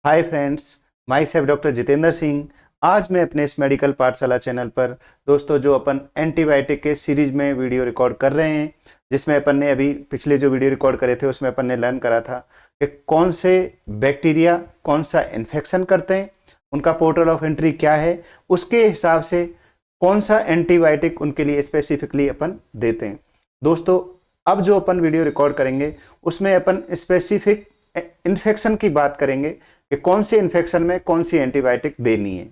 Hi friends, my self doctor Jitendra Singh. आज मैं अपने इस मेडिकल पाठशाला चैनल पर दोस्तों जो अपन एंटीबायोटिक के सीरीज में वीडियो रिकॉर्ड कर रहे हैं, जिसमें अपन ने अभी पिछले जो वीडियो रिकॉर्ड करे थे उसमें अपन ने लर्न करा था कि कौन से बैक्टीरिया कौन सा इन्फेक्शन करते हैं, उनका पोर्टल ऑफ एंट्री क्या है, उसके हिसाब से कौन सा एंटीबायोटिक उनके लिए स्पेसिफिकली अपन देते हैं। दोस्तों अब जो अपन वीडियो रिकॉर्ड करेंगे उसमें अपन स्पेसिफिक इन्फेक्शन की बात करेंगे कि कौन से इन्फेक्शन में कौन सी एंटीबायोटिक देनी है।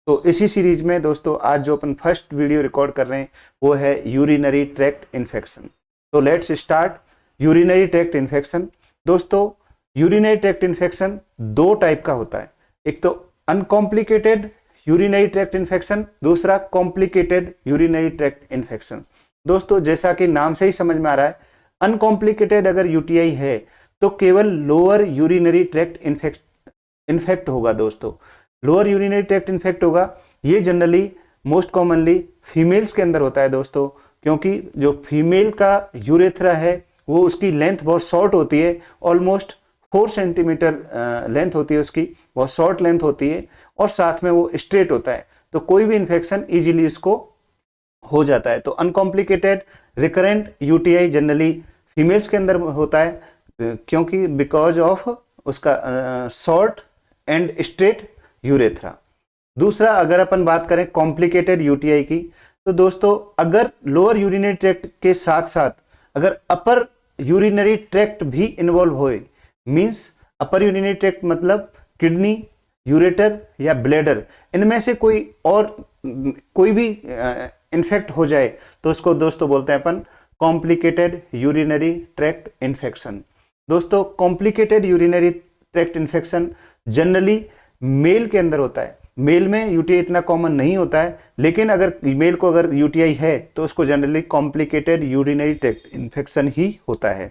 तो इसी सीरीज में दोस्तों आज जो अपन फर्स्ट वीडियो रिकॉर्ड कर रहे हैं वो है यूरिनरी ट्रैक्ट इन्फेक्शन। तो let's start urinary tract infection. दोस्तों यूरिनरी ट्रैक्ट इन्फेक्शन दो टाइप का होता है, एक तो अनकॉम्प्लिकेटेड यूरिनरी ट्रैक्ट इन्फेक्शन, दूसरा कॉम्प्लिकेटेड यूरिनरी ट्रैक्ट इन्फेक्शन। दोस्तों जैसा कि नाम से ही समझ में आ रहा है, अनकॉम्प्लिकेटेड अगर यूटीआई है तो केवल लोअर यूरिनरी ट्रैक्ट इन्फेक्ट होगा। दोस्तों लोअर यूरिनरी ट्रैक्ट इन्फेक्ट होगा, ये जनरली मोस्ट कॉमनली फीमेल्स के अंदर होता है दोस्तों, क्योंकि जो फीमेल का यूरेथ्रा है वो उसकी लेंथ बहुत शॉर्ट होती है, ऑलमोस्ट 4 सेंटीमीटर लेंथ होती है उसकी, बहुत शॉर्ट लेंथ होती है और साथ में वो स्ट्रेट होता है, तो कोई भी इन्फेक्शन इजीली उसको हो जाता है। तो uncomplicated recurrent UTI generally females के अंदर होता है, क्योंकि बिकॉज ऑफ उसका शॉर्ट एंड स्ट्रेट यूरेथ्रा। दूसरा अगर अपन बात करें कॉम्प्लिकेटेड यूटीआई की, तो दोस्तों अगर लोअर यूरिनरी ट्रैक्ट के साथ साथ अगर अपर यूरिनरी ट्रैक्ट भी इन्वॉल्व होए, मींस अपर यूरिनरी ट्रैक्ट मतलब किडनी, यूरेटर या ब्लैडर, इनमें से कोई भी इन्फेक्ट हो जाए तो उसको दोस्तों बोलते हैं अपन कॉम्प्लिकेटेड यूरिनरी ट्रैक्ट इन्फेक्शन। दोस्तों complicated urinary tract infection generally male के अंदर होता है। मेल में यूटीआई इतना कॉमन नहीं होता है, लेकिन अगर मेल को अगर यूटीआई है तो उसको generally complicated urinary tract infection ही होता है।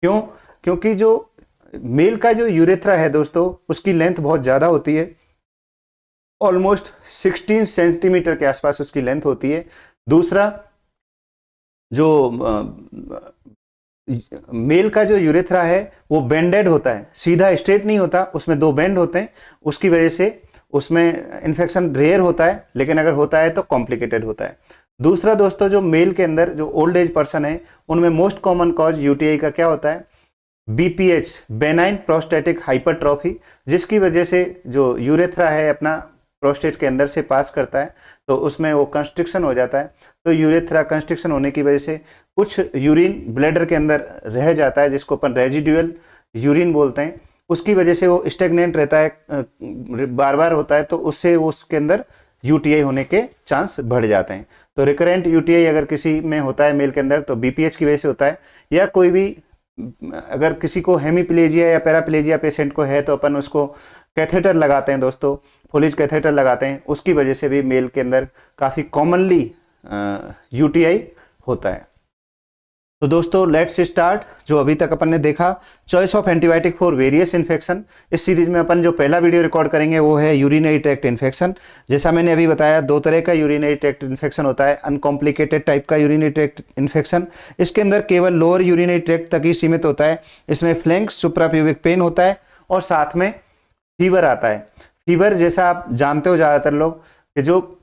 क्यों? क्योंकि जो मेल का जो यूरेथ्रा है दोस्तों उसकी लेंथ बहुत ज़्यादा होती है, ऑलमोस्ट 16 सेंटीमीटर के आसपास उसकी लेंथ होती है। दूसरा जो मेल का जो यूरेथ्रा है वो बेंडेड होता है, सीधा स्ट्रेट नहीं होता, उसमें दो बेंड होते हैं, उसकी वजह से उसमें इन्फेक्शन रेयर होता है, लेकिन अगर होता है तो कॉम्प्लिकेटेड होता है। दूसरा दोस्तों जो मेल के अंदर जो ओल्ड एज पर्सन है उनमें मोस्ट कॉमन कॉज यूटीआई का क्या होता है? बीपीएच, बेनाइन प्रोस्टेटिक हाइपरट्रॉफी, जिसकी वजह से जो यूरेथ्रा है अपना प्रोस्टेट के अंदर से पास करता है तो उसमें वो कंस्ट्रिक्शन हो जाता है। तो यूरेथ्रा कंस्ट्रिक्शन होने की वजह से कुछ यूरिन ब्लैडर के अंदर रह जाता है, जिसको अपन रेजिडुअल यूरिन बोलते हैं, उसकी वजह से वो स्टेगनेंट रहता है, बार बार होता है, तो उससे उसके अंदर यूटीआई होने के चांस बढ़ जाते हैं। तो रिकरेंट यूटीआई अगर किसी में होता है मेल के अंदर तो बीपीएच की वजह से होता है, या कोई भी अगर किसी को हेमीप्लेजिया या पैराप्लेजिया पेशेंट को है तो अपन उसको कैथेटर लगाते हैं दोस्तों, फोलिज कैथेटर लगाते हैं, उसकी वजह से भी मेल के अंदर काफ़ी कॉमनली यूटीआई होता है। तो दोस्तों लेट्स स्टार्ट। जो अभी तक अपन ने देखा choice of antibiotic for various infection, इस सीरीज में अपन जो पहला वीडियो रिकॉर्ड करेंगे वो है यूरिनरी ट्रैक्ट इन्फेक्शन। जैसा मैंने अभी बताया दो तरह का यूरिनरी ट्रैक्ट इन्फेक्शन होता है, अनकॉम्प्लिकेटेड टाइप का यूरिनरी ट्रैक्ट इन्फेक्शन, इसके अंदर केवल लोअर यूरिनरी ट्रैक्ट तक ही सीमित होता है। इसमें फ्लैंक सुप्राप्यूबिक पेन होता है और साथ में फीवर आता है। फीवर जैसा आप जानते हो ज़्यादातर लोग कि जो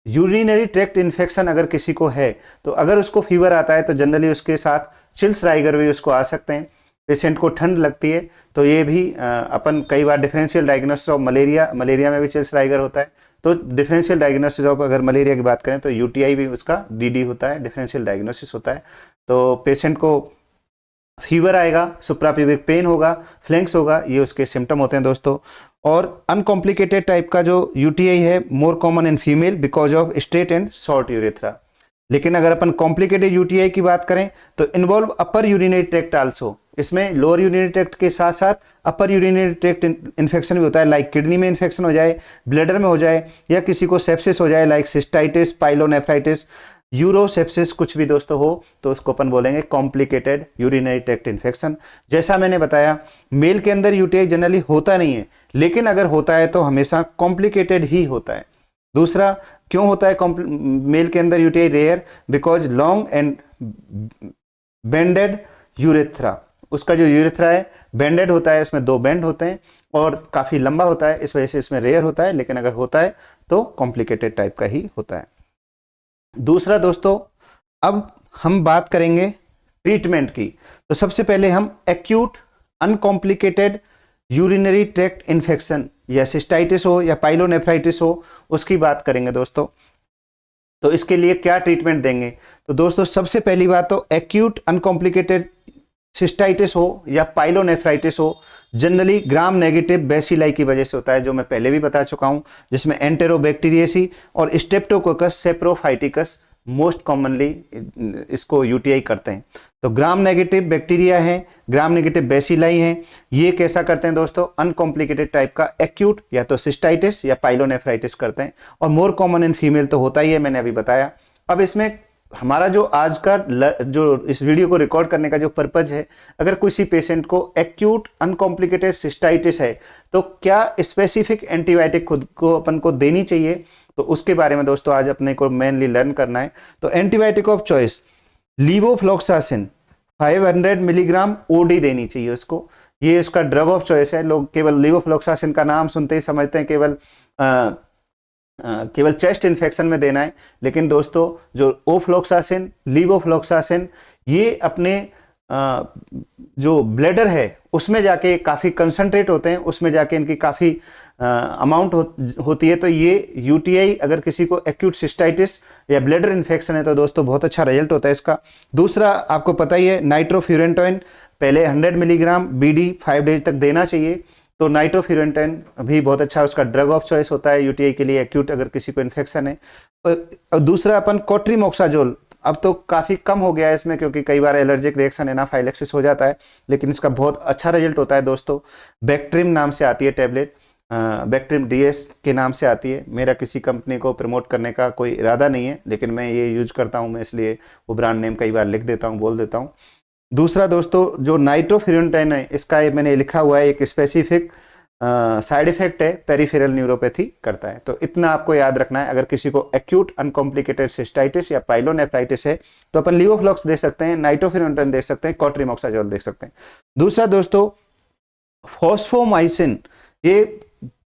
यूरिनरी ट्रैक्ट इन्फेक्शन अगर किसी को है तो अगर उसको फीवर आता है तो जनरली उसके साथ चिल्स राइगर भी उसको आ सकते हैं। पेशेंट को ठंड लगती है तो ये भी अपन कई बार डिफरेंशियल डायग्नोसिस ऑफ मलेरिया में भी चिल्स राइगर होता है। तो डिफरेंशियल डायग्नोसिस ऑफ अगर मलेरिया की बात करें तो यूटीआई भी उसका डीडी होता है, डिफरेंशियल डायग्नोसिस होता है। तो पेशेंट को फीवर आएगा, सुप्राप्यूबिक पेन होगा, फ्लैंक्स होगा, ये उसके सिम्टम होते हैं दोस्तों। और अनकॉम्प्लिकेटेड टाइप का जो यूटीआई है more common in female because of straight and short urethra. लेकिन अगर अपन कॉम्प्लिकेटेड यूटीआई की बात करें तो इन्वॉल्व अपर यूरिनरी ट्रैक्ट आल्सो, इसमें लोअर यूरिनरी ट्रैक्ट के साथ साथ अपर यूरिनरी ट्रैक्ट इन्फेक्शन भी होता है, लाइक किडनी में इन्फेक्शन हो जाए, ब्लैडर में हो जाए, या किसी को सेप्सिस हो जाए लाइक सिस्टाइटिस, पाइलोनेफ्राइटिस, यूरोसेप्सिस कुछ भी दोस्तों हो तो उसको अपन बोलेंगे कॉम्प्लिकेटेड यूरिनरी ट्रैक्ट इन्फेक्शन। जैसा मैंने बताया मेल के अंदर यूटीआई जनरली होता नहीं है, लेकिन अगर होता है तो हमेशा कॉम्प्लिकेटेड ही होता है। दूसरा क्यों होता है मेल के अंदर UTI rare? Because long and bended urethra, उसका जो यूरेथ्रा है बेंडेड होता है, इसमें 2 बेंड होते हैं और काफ़ी लंबा होता है, इस वजह से इसमें रेयर होता है, लेकिन अगर होता है तो कॉम्प्लिकेटेड टाइप का ही होता है। दूसरा दोस्तों, अब हम बात करेंगे ट्रीटमेंट की। तो सबसे पहले हम acute uncomplicated urinary tract infection या सिस्टाइटिस हो या पाइलोनेफ्राइटिस हो उसकी बात करेंगे दोस्तों। तो इसके लिए क्या ट्रीटमेंट देंगे? तो दोस्तों सबसे पहली बात तो एक्यूट अनकॉम्प्लिकेटेड सिस्टाइटिस हो या पाइलोनेफ्राइटिस हो, जनरली ग्राम नेगेटिव बेसिलाई की वजह से होता है, जो मैं पहले भी बता चुका हूं, जिसमें एंटेरोबैक्टीरियसी और स्ट्रेप्टोकोकस सेप्रोफाइटिकस मोस्ट कॉमनली इसको यूटीआई करते हैं। तो ग्राम नेगेटिव बैक्टीरिया है, ग्राम नेगेटिव बेसिलाई हैं, ये कैसा करते हैं दोस्तों? अनकॉम्प्लिकेटेड टाइप का एक्यूट या तो सिस्टाइटिस या पाइलोनेफ्राइटिस करते हैं, और मोर कॉमन इन फीमेल तो होता ही है, मैंने अभी बताया। अब इसमें हमारा जो आज का जो इस वीडियो को रिकॉर्ड करने का जो पर्पज है, अगर किसी पेशेंट को एक्यूट अनकॉम्प्लिकेटेड सिस्टाइटिस है तो क्या स्पेसिफिक एंटीबायोटिक खुद को अपन को देनी चाहिए, तो उसके बारे में दोस्तों आज अपने को मेनली लर्न करना है। तो antibiotic of choice levofloxacin 500 milligram OD देनी चाहिए उसको, ये इसका ड्रग ऑफ चॉइस है। लोग केवल लीवोफ्लॉक्सासिन का नाम सुनते ही समझते हैं केवल चेस्ट इन्फेक्शन में देना है, लेकिन दोस्तों जो ओफ्लॉक्सासिन, लीवोफ्लॉक्सासिन, ये अपने जो ब्लैडर है उसमें जाके काफ़ी कंसंट्रेट होते हैं, उसमें जाके इनकी काफ़ी अमाउंट होती है। तो ये यूटीआई अगर किसी को एक्यूट सिस्टाइटिस या ब्लैडर इन्फेक्शन है तो दोस्तों बहुत अच्छा रिजल्ट होता है इसका। दूसरा आपको पता ही है नाइट्रोफ्यूरेंटोइन, पहले 100 मिलीग्राम बीडी 5 डेज तक देना चाहिए। तो नाइट्रोफ्यूरेंटोइन भी बहुत अच्छा उसका ड्रग ऑफ चॉइस होता है यूटीआई के लिए, एक्यूट अगर किसी को इन्फेक्शन है। और दूसरा अपन कोट्रीमोक्साजोल, अब तो काफ़ी कम हो गया है इसमें क्योंकि कई बार एलर्जिक रिएक्शन एनाफाइलेक्सिस हो जाता है, लेकिन इसका बहुत अच्छा रिजल्ट होता है दोस्तों। बैक्ट्रिम नाम से आती है टैबलेट, बैक्ट्रिम डीएस के नाम से आती है। मेरा किसी कंपनी को प्रमोट करने का कोई इरादा नहीं है, लेकिन मैं ये यूज करता हूँ, मैं इसलिए वो ब्रांड नेम कई बार लिख देता हूँ, बोल देता हूँ। दूसरा दोस्तों जो नाइट्रोफ्यूरेंटाइन है, इसका मैंने लिखा हुआ है एक स्पेसिफिक साइड इफेक्ट है, पेरिफेरल न्यूरोपैथी करता है। तो इतना आपको याद रखना है। अगर किसी को एक्यूट अनकॉम्प्लिकेटेड सिस्टाइटिस या पाइलोनेफ्राइटिस है तो अपन लीवोफ्लॉक्स दे सकते हैं, नाइट्रोफ्यूरेंटाइन दे सकते हैं, कोट्रीमोक्साजोल दे सकते हैं। दूसरा दोस्तों फॉस्फोमाइसिन, ये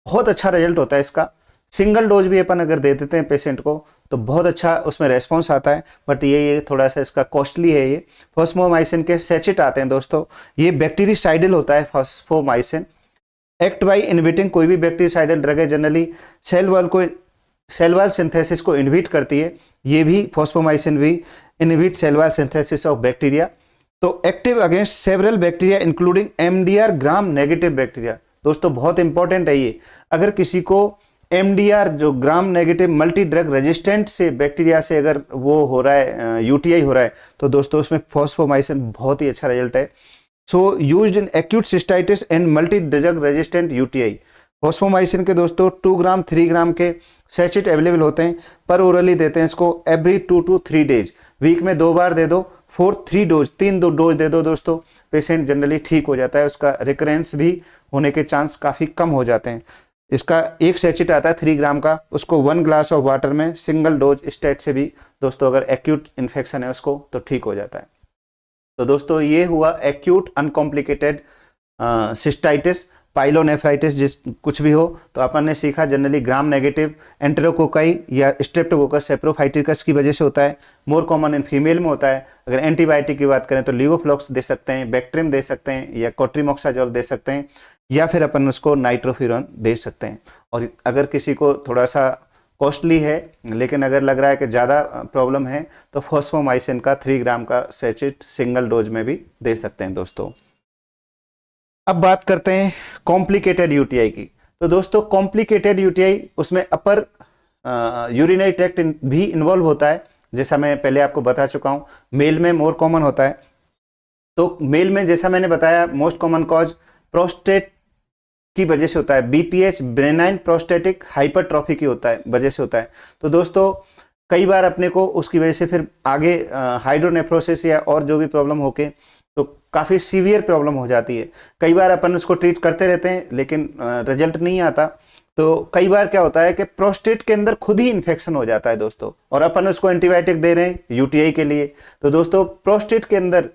बहुत अच्छा रिजल्ट होता है इसका। सिंगल डोज भी अपन अगर दे देते हैं पेशेंट को तो बहुत अच्छा उसमें रेस्पॉन्स आता है, बट ये थोड़ा सा इसका कॉस्टली है। ये फॉस्फोमाइसिन के सेचेट आते हैं दोस्तों, ये बैक्टीरिसाइडल होता है फॉस्फोमाइसिन। एक्ट बाई इनहिबिटिंग, कोई भी बैक्टीरिसाइडल ड्रग है जनरली सेल वॉल सिंथेसिस को इनहिबिट करती है, ये भी फॉस्फोमाइसिन भी inhibit cell wall synthesis of bacteria. तो active against several bacteria including MDR gram negative bacteria. दोस्तों बहुत इंपॉर्टेंट है ये, अगर किसी को एमडीआर जो gram negative multi drug resistant से बैक्टीरिया से अगर वो हो रहा है, यूटीआई हो रहा है, तो दोस्तों उसमें फॉस्फोमाइसिन बहुत ही अच्छा रिजल्ट है। सो used in acute cystitis and multi drug resistant UTI. Fosfomycin के दोस्तों 2 ग्राम 3 ग्राम के सैचेट अवेलेबल होते हैं, पर ओरली देते हैं इसको एवरी 2 to 3 डेज, वीक में 2 बार दे दो, 3 डोज दे दो दोस्तों, पेशेंट जनरली ठीक हो जाता है, उसका रिकरेंस भी होने के चांस काफ़ी कम हो जाते हैं। इसका एक सैचेट आता है 3 ग्राम का, उसको 1 ग्लास ऑफ वाटर में सिंगल डोज स्टेट से भी दोस्तों अगर एक्यूट इन्फेक्शन है उसको तो ठीक हो जाता है। तो दोस्तों ये हुआ एक्यूट अनकॉम्प्लिकेटेड सिस्टाइटिस, पाइलोनेफ्राइटिस, जिस कुछ भी हो। तो अपन ने सीखा जनरली ग्राम नेगेटिव एंटेरोकोकाई या स्ट्रेप्टोकोकस सेप्रोफाइटिकस की वजह से होता है, मोर कॉमन इन फीमेल में होता है। अगर एंटीबायोटिक की बात करें तो लीवोफ्लॉक्स दे सकते हैं, बैक्ट्रिम दे सकते हैं, या कोट्रीमोक्साजोल दे सकते हैं, या फिर अपन उसको नाइट्रोफ्यूरॉन दे सकते हैं। और अगर किसी को थोड़ा सा कॉस्टली है लेकिन अगर लग रहा है कि ज़्यादा प्रॉब्लम है तो फॉस्फोमाइसिन का 3 ग्राम का सैचेट सिंगल डोज में भी दे सकते हैं दोस्तों। अब बात करते हैं कॉम्प्लिकेटेड यूटीआई की। तो दोस्तों कॉम्प्लिकेटेड यूटीआई उसमें अपर यूरिनरी ट्रैक्ट भी इन्वॉल्व होता है, जैसा मैं पहले आपको बता चुका हूँ। मेल में मोर कॉमन होता है। तो मेल में जैसा मैंने बताया मोस्ट कॉमन कॉज प्रोस्टेट की वजह से होता है, बीपीएच बेनाइन प्रोस्टेटिक हाइपरट्रॉफी की वजह से होता है। तो दोस्तों कई बार अपने को उसकी वजह से फिर आगे हाइड्रोनेफ्रोसिस या और जो भी प्रॉब्लम होके तो काफ़ी सीवियर प्रॉब्लम हो जाती है। कई बार अपन उसको ट्रीट करते रहते हैं लेकिन रिजल्ट नहीं आता। तो कई बार क्या होता है कि प्रोस्टेट के अंदर खुद ही इन्फेक्शन हो जाता है दोस्तों, और अपन उसको एंटीबायोटिक दे रहे हैं यूटीआई के लिए। तो दोस्तों प्रोस्टेट के अंदर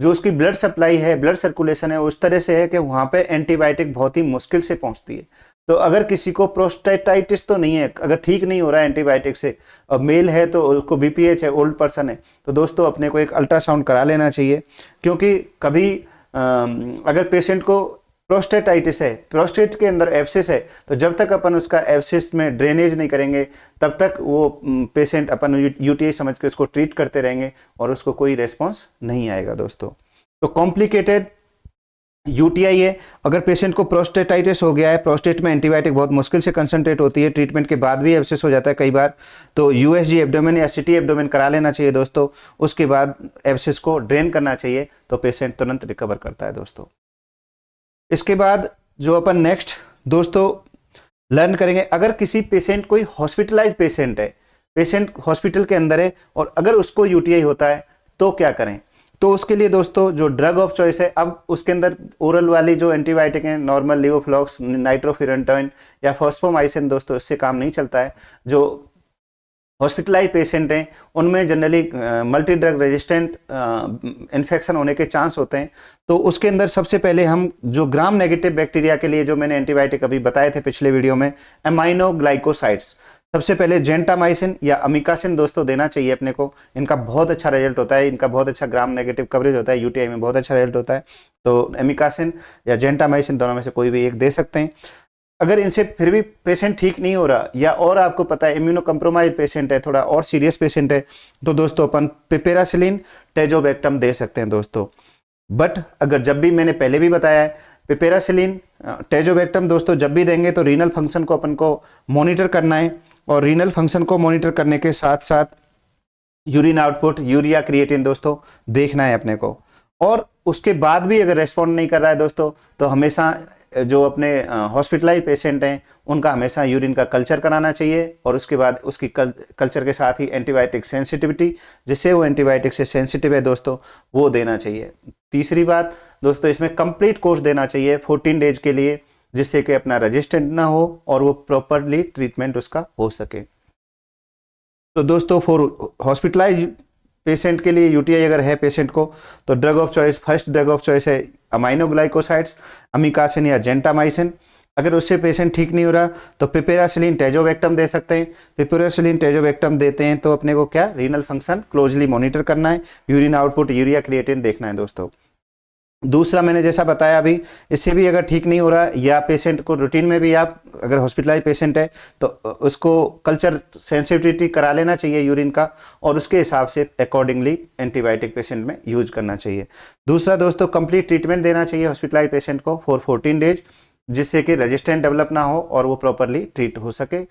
जो उसकी ब्लड सप्लाई है, ब्लड सर्कुलेशन है, उस तरह से है कि वहां पे एंटीबायोटिक बहुत ही मुश्किल से पहुंचती है। तो अगर किसी को प्रोस्टेटाइटिस तो नहीं है, अगर ठीक नहीं हो रहा है एंटीबायोटिक से, और मेल है तो उसको बीपीएच है, ओल्ड पर्सन है, तो दोस्तों अपने को एक अल्ट्रासाउंड करा लेना चाहिए। क्योंकि कभी अगर पेशेंट को प्रोस्टेटाइटिस है, प्रोस्टेट के अंदर एब्सेस है, तो जब तक अपन उसका एब्सेस में ड्रेनेज नहीं करेंगे तब तक वो पेशेंट अपन यूटीआई समझ के उसको ट्रीट करते रहेंगे और उसको कोई रेस्पॉन्स नहीं आएगा दोस्तों। तो कॉम्प्लिकेटेड यूटीआई है। अगर पेशेंट को प्रोस्टेटाइटिस हो गया है, प्रोस्टेट में एंटीबायोटिक बहुत मुश्किल से कंसंट्रेट होती है, ट्रीटमेंट के बाद भी एब्सेस हो जाता है कई बार, तो यूएसजी एब्डोमेन या सिटी एब्डोमेन करा लेना चाहिए दोस्तों। उसके बाद एब्सेस को ड्रेन करना चाहिए तो पेशेंट तुरंत रिकवर करता है दोस्तों। इसके बाद जो अपन नेक्स्ट दोस्तों लर्न करेंगे, अगर किसी पेशेंट, कोई हॉस्पिटलाइज पेशेंट है, पेशेंट हॉस्पिटल के अंदर है और अगर उसको यूटीआई होता है तो क्या करें। तो उसके लिए दोस्तों जो ड्रग ऑफ चॉइस है, अब उसके अंदर ओरल वाली जो एंटीबायोटिक है, नॉर्मल लिवोफ्लॉक्स, नाइट्रोफिरेंटोइन या फॉस्फोमाइसिन दोस्तों, इससे काम नहीं चलता है। जो हॉस्पिटलाइज पेशेंट हैं उनमें generally multi drug resistant infection होने के चांस होते हैं। तो उसके अंदर सबसे पहले हम जो ग्राम नेगेटिव बैक्टीरिया के लिए जो मैंने एंटीबायोटिक अभी बताए थे पिछले वीडियो में, एमाइनोग्लाइकोसाइड्स, सबसे पहले जेंटामाइसिन या अमिकासिन दोस्तों देना चाहिए अपने को। इनका बहुत अच्छा रिजल्ट होता है, इनका बहुत अच्छा ग्राम नेगेटिव कवरेज होता है, यूटीआई में बहुत अच्छा रिजल्ट होता है। तो अमिकासिन या जेंटामाइसिन दोनों में से कोई भी एक दे सकते हैं। अगर इनसे फिर भी पेशेंट ठीक नहीं हो रहा, या और आपको पता है इम्यूनो कंप्रोमाइज पेशेंट है, थोड़ा और सीरियस पेशेंट है, तो दोस्तों अपन पिपेरासिलिन टेजोबैक्टम दे सकते हैं दोस्तों। बट अगर जब भी, मैंने पहले भी बताया है, पिपेरासिलिन टेजोबैक्टम दोस्तों जब भी देंगे तो रीनल फंक्शन को अपन को मॉनिटर करना है, और रीनल फंक्शन को मॉनिटर करने के साथ साथ यूरिन आउटपुट, यूरिया क्रिएटिन दोस्तों देखना है अपने को। और उसके बाद भी अगर रेस्पॉन्ड नहीं कर रहा है दोस्तों, तो हमेशा जो अपने हॉस्पिटलाइज पेशेंट हैं उनका हमेशा यूरिन का कल्चर कराना चाहिए, और उसके बाद उसकी कल्चर के साथ ही एंटीबायोटिक सेंसिटिविटी, जिससे वो एंटीबायोटिक से सेंसिटिव है दोस्तों, वो देना चाहिए। तीसरी बात दोस्तों, इसमें कंप्लीट कोर्स देना चाहिए 14 डेज के लिए, जिससे कि अपना रेजिस्टेंट ना हो और वो प्रॉपरली ट्रीटमेंट उसका हो सके। तो दोस्तों फॉर हॉस्पिटलाइज पेशेंट के लिए यूटीआई अगर है पेशेंट को, तो drug of choice, first drug of choice है अमाइनोग्लाइकोसाइड्स, अमिकासिन या जेंटामाइसिन। अगर उससे पेशेंट ठीक नहीं हो रहा तो पिपेरासिलिन टेजोबैक्टम दे सकते हैं। पिपेरासिलिन टेजोबैक्टम देते हैं तो अपने को क्या, रीनल फंक्शन क्लोजली मॉनिटर करना है, यूरिन आउटपुट, यूरिया क्रिएटिन देखना है दोस्तों। दूसरा मैंने जैसा बताया अभी, इससे भी अगर ठीक नहीं हो रहा, या पेशेंट को रूटीन में भी, आप अगर हॉस्पिटलाइज पेशेंट है तो उसको कल्चर सेंसिटिविटी करा लेना चाहिए यूरिन का, और उसके हिसाब से अकॉर्डिंगली एंटीबायोटिक पेशेंट में यूज करना चाहिए। दूसरा दोस्तों, कंप्लीट ट्रीटमेंट देना चाहिए हॉस्पिटलाइज पेशेंट को फॉर 14 डेज, जिससे कि रेजिस्टेंट डेवलप ना हो और वो प्रॉपरली ट्रीट हो सके।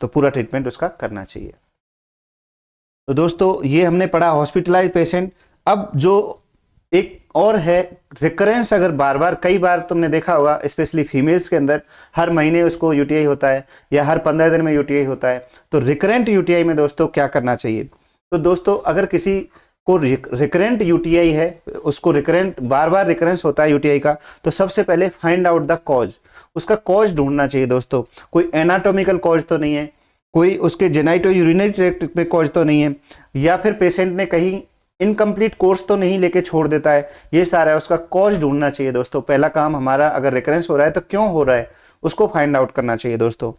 तो पूरा ट्रीटमेंट उसका करना चाहिए। तो दोस्तों ये हमने पढ़ा हॉस्पिटलाइज पेशेंट। अब जो एक और है रिकरेंस, अगर बार बार, कई बार तुमने देखा होगा स्पेशली फीमेल्स के अंदर, हर महीने उसको यूटीआई होता है या हर 15 दिन में यूटीआई होता है। तो रिकरेंट यूटीआई में दोस्तों क्या करना चाहिए। तो दोस्तों अगर किसी को रिकरेंट यूटीआई है, उसको रिकरेंट बार बार रिकरेंस होता है यूटीआई का, तो सबसे पहले फाइंड आउट द कॉज, उसका कॉज ढूंढना चाहिए दोस्तों। कोई एनाटॉमिकल कॉज तो नहीं है, कोई उसके जेनाइटो यूरिनरी ट्रैक्ट में कॉज तो नहीं है, या फिर पेशेंट ने कहीं इनकम्प्लीट कोर्स तो नहीं लेके छोड़ देता है। ये सारा है, उसका कॉज ढूंढना चाहिए दोस्तों। पहला काम हमारा, अगर रिकरेंस हो रहा है तो क्यों हो रहा है, उसको फाइंड आउट करना चाहिए दोस्तों।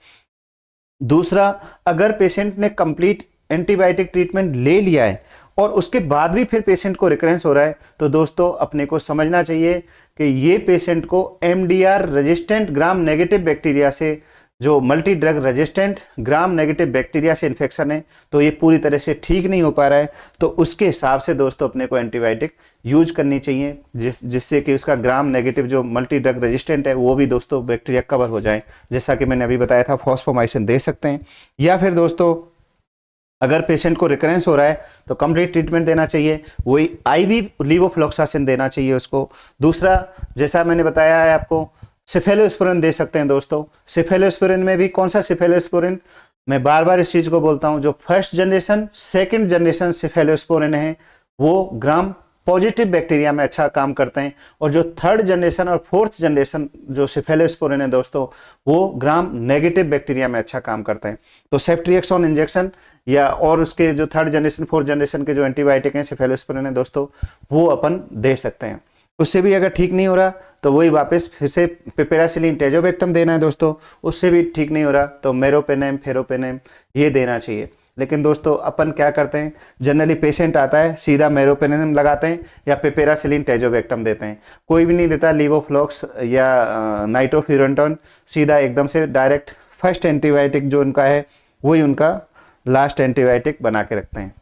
दूसरा, अगर पेशेंट ने कंप्लीट एंटीबायोटिक ट्रीटमेंट ले लिया है और उसके बाद भी फिर पेशेंट को रिकरेंस हो रहा है, तो दोस्तों अपने को समझना चाहिए कि ये पेशेंट को एमडीआर रेजिस्टेंट ग्राम नेगेटिव बैक्टीरिया से, जो मल्टी ड्रग रेजिस्टेंट ग्राम नेगेटिव बैक्टीरिया से इन्फेक्शन है, तो ये पूरी तरह से ठीक नहीं हो पा रहा है। तो उसके हिसाब से दोस्तों अपने को एंटीबायोटिक यूज करनी चाहिए, जिससे कि उसका ग्राम नेगेटिव जो मल्टी ड्रग रेजिस्टेंट है वो भी दोस्तों बैक्टीरिया कवर हो जाए। जैसा कि मैंने अभी बताया था, फॉस्फोमाइसिन दे सकते हैं। या फिर दोस्तों अगर पेशेंट को रिकरेंस हो रहा है तो कंप्लीट ट्रीटमेंट देना चाहिए, वही आईवी लीवोफ्लॉक्सासिन देना चाहिए उसको। दूसरा, जैसा मैंने बताया है आपको, सेफेलोस्पोरिन दे सकते हैं दोस्तों। सेफेलोस्पोरिन में भी कौन सा सेफेलोस्पोरिन, मैं बार बार इस चीज को बोलता हूं, जो first generation, second generation cephalosporin है, वो ग्राम पॉजिटिव बैक्टीरिया में अच्छा काम करते हैं। और जो थर्ड जनरेशन और फोर्थ जनरेशन जो सेफेलोस्पोरिन है दोस्तों, वो ग्राम नेगेटिव बैक्टीरिया में अच्छा काम करते हैं। तो सेफ्ट्रिएक्सोन इंजेक्शन या और उसके जो थर्ड जनरेशन फोर्थ जनरेशन के जो एंटीबायोटिक हैं सेफेलोस्पोरिन है दोस्तों, वो अपन दे सकते हैं। उससे भी अगर ठीक नहीं हो रहा तो वही वापस फिर से पिपेरासिलिन टेजोबेक्टम देना है दोस्तों। उससे भी ठीक नहीं हो रहा तो मेरोपेनेम फेरोपेनेम ये देना चाहिए। लेकिन दोस्तों अपन क्या करते हैं, जनरली पेशेंट आता है सीधा मेरोपेनेम लगाते हैं या पिपेरासिलिन टेजोबेक्टम देते हैं। कोई भी नहीं देता लीवोफ्लॉक्स या नाइट्रोफ्यूरेंटोन, सीधा एकदम से डायरेक्ट फर्स्ट एंटीबायोटिक जो उनका है वही उनका लास्ट एंटीबायोटिक बना के रखते हैं।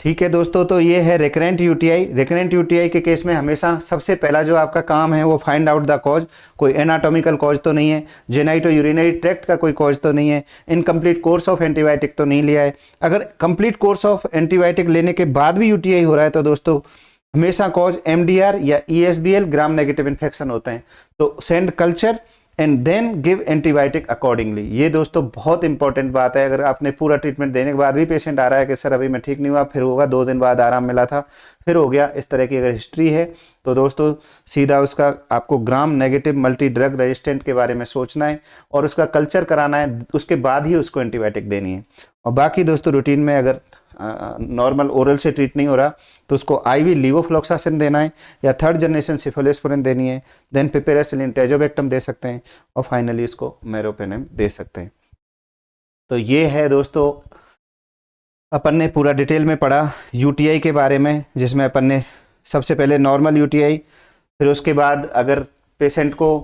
ठीक है दोस्तों, तो ये है रिकरेंट यूटीआई। रिकरेंट यूटीआई के केस में हमेशा सबसे पहला जो आपका काम है वो फाइंड आउट द कॉज। कोई एनाटॉमिकल कॉज तो नहीं है, जेनाइटो यूरिनरी ट्रैक्ट का कोई कॉज तो नहीं है, इनकम्प्लीट कोर्स ऑफ एंटीबायोटिक तो नहीं लिया है। अगर कंप्लीट कोर्स ऑफ एंटीबायोटिक लेने के बाद भी यूटीआई हो रहा है तो दोस्तों हमेशा कॉज एमडीआर या ईएसबीएल ग्राम नेगेटिव इन्फेक्शन होते हैं। तो send culture and then give antibiotic accordingly. ये दोस्तों बहुत इंपॉर्टेंट बात है। अगर आपने पूरा ट्रीटमेंट देने के बाद भी पेशेंट आ रहा है कि सर अभी मैं ठीक नहीं हुआ, फिर होगा 2 दिन बाद आराम मिला था फिर हो गया, इस तरह की अगर हिस्ट्री है तो दोस्तों सीधा उसका आपको gram negative multi drug resistant के बारे में सोचना है और उसका कल्चर कराना है, उसके बाद ही उसको एंटीबायोटिक देनी है। और बाकी दोस्तों रूटीन में अगर नॉर्मल ओरल से ट्रीट नहीं हो रहा तो उसको आईवी लीवोफ्लॉक्सासिन देना है या थर्ड जनरेशन सेफेलोस्पोरिन देनी है, देन पिपेरासिलिन टेजोबेक्टम दे सकते हैं और फाइनली इसको मेरोपेनेम दे सकते हैं। तो ये है दोस्तों अपन ने पूरा डिटेल में पढ़ा यूटीआई के बारे में, जिसमें अपन ने सबसे पहले नॉर्मल यूटीआई, फिर उसके बाद अगर पेशेंट को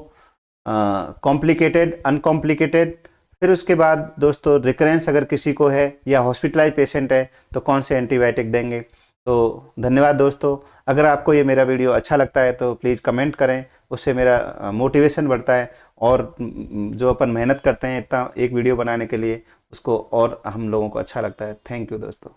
कॉम्प्लिकेटेड अनकॉम्प्लिकेटेड, फिर उसके बाद दोस्तों रिकरेंस अगर किसी को है या हॉस्पिटलाइज पेशेंट है तो कौन से एंटीबायोटिक देंगे। तो धन्यवाद दोस्तों। अगर आपको ये मेरा वीडियो अच्छा लगता है तो प्लीज़ कमेंट करें, उससे मेरा मोटिवेशन बढ़ता है और जो अपन मेहनत करते हैं इतना एक वीडियो बनाने के लिए उसको और हम लोगों को अच्छा लगता है। थैंक यू दोस्तों।